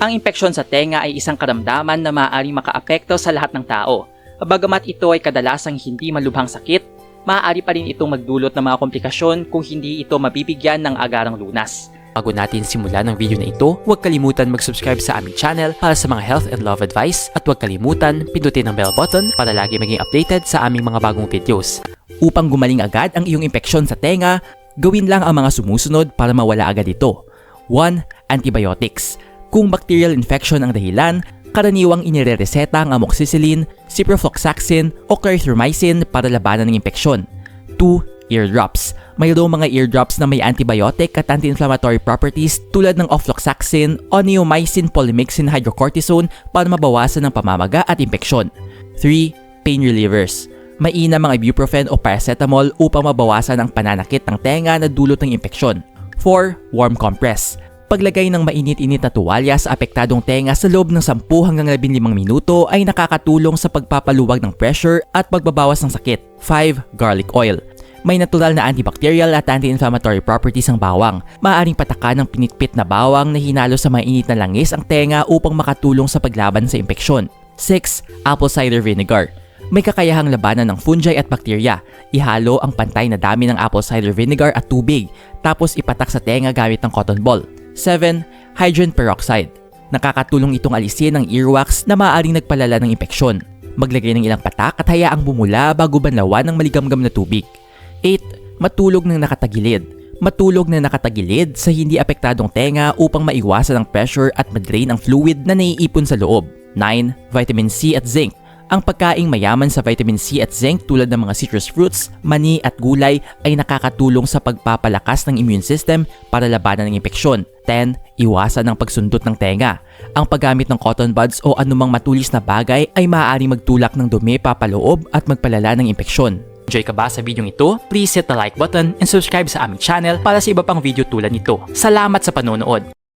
Ang impeksyon sa tenga ay isang karamdaman na maaaring makaapekto sa lahat ng tao. Bagamat ito ay kadalasang hindi malubhang sakit, maaari pa rin itong magdulot ng mga komplikasyon kung hindi ito mabibigyan ng agarang lunas. Bago natin simulan ang video na ito, huwag kalimutan mag-subscribe sa aming channel para sa mga health and love advice at huwag kalimutan pindutin ang bell button para lagi maging updated sa aming mga bagong videos. Upang gumaling agad ang iyong impeksyon sa tenga, gawin lang ang mga sumusunod para mawala agad ito. 1. Antibiotics. Kung bacterial infection ang dahilan, karaniwang inirereseta ang amoxicillin, ciprofloxacin o clarithromycin para labanan ng impeksyon. 2. Eardrops. Mayroong mga eardrops na may antibiotic at anti-inflammatory properties tulad ng ofloxacin o neomycin polymyxin hydrocortisone para mabawasan ang pamamaga at impeksyon. 3. Pain relievers. Mainam ang ibuprofen o paracetamol upang mabawasan ang pananakit ng tenga na dulot ng impeksyon. 4. Warm compress. Paglagay ng mainit-init na tuwalya sa apektadong tenga sa loob ng 10 hanggang 15 minuto ay nakakatulong sa pagpapaluwag ng pressure at pagbabawas ng sakit. 5. Garlic oil. May natural na antibacterial at anti-inflammatory properties ang bawang. Maaaring patakan ng pinitpit na bawang na hinalo sa mainit na langis ang tenga upang makatulong sa paglaban sa impeksyon. 6. Apple cider vinegar. May kakayahang labanan ng fungi at bakterya. Ihalo ang pantay na dami ng apple cider vinegar at tubig, tapos ipatak sa tenga gamit ng cotton ball. 7. Hydrogen peroxide. Nakakatulong itong alisin ang earwax na maaaring nagpalala ng impeksyon. Maglagay ng ilang patak at hayaang bumula bago banlawan ng maligamgam na tubig. 8. Matulog ng nakatagilid. Matulog na nakatagilid sa hindi apektadong tenga upang maiwasan ang pressure at madrain ang fluid na naiipon sa loob. 9. Vitamin C at zinc. Ang pagkaing mayaman sa vitamin C at zinc tulad ng mga citrus fruits, mani at gulay ay nakakatulong sa pagpapalakas ng immune system para labanan ng impeksyon. 10. Iwasan ang pagsundot ng tenga. Ang paggamit ng cotton buds o anumang matulis na bagay ay maaaring magtulak ng dumi papaloob at magpalala ng impeksyon. Enjoy ka ba sa video ito? Please hit the like button and subscribe sa aming channel para sa iba pang video tulad nito. Salamat sa panonood!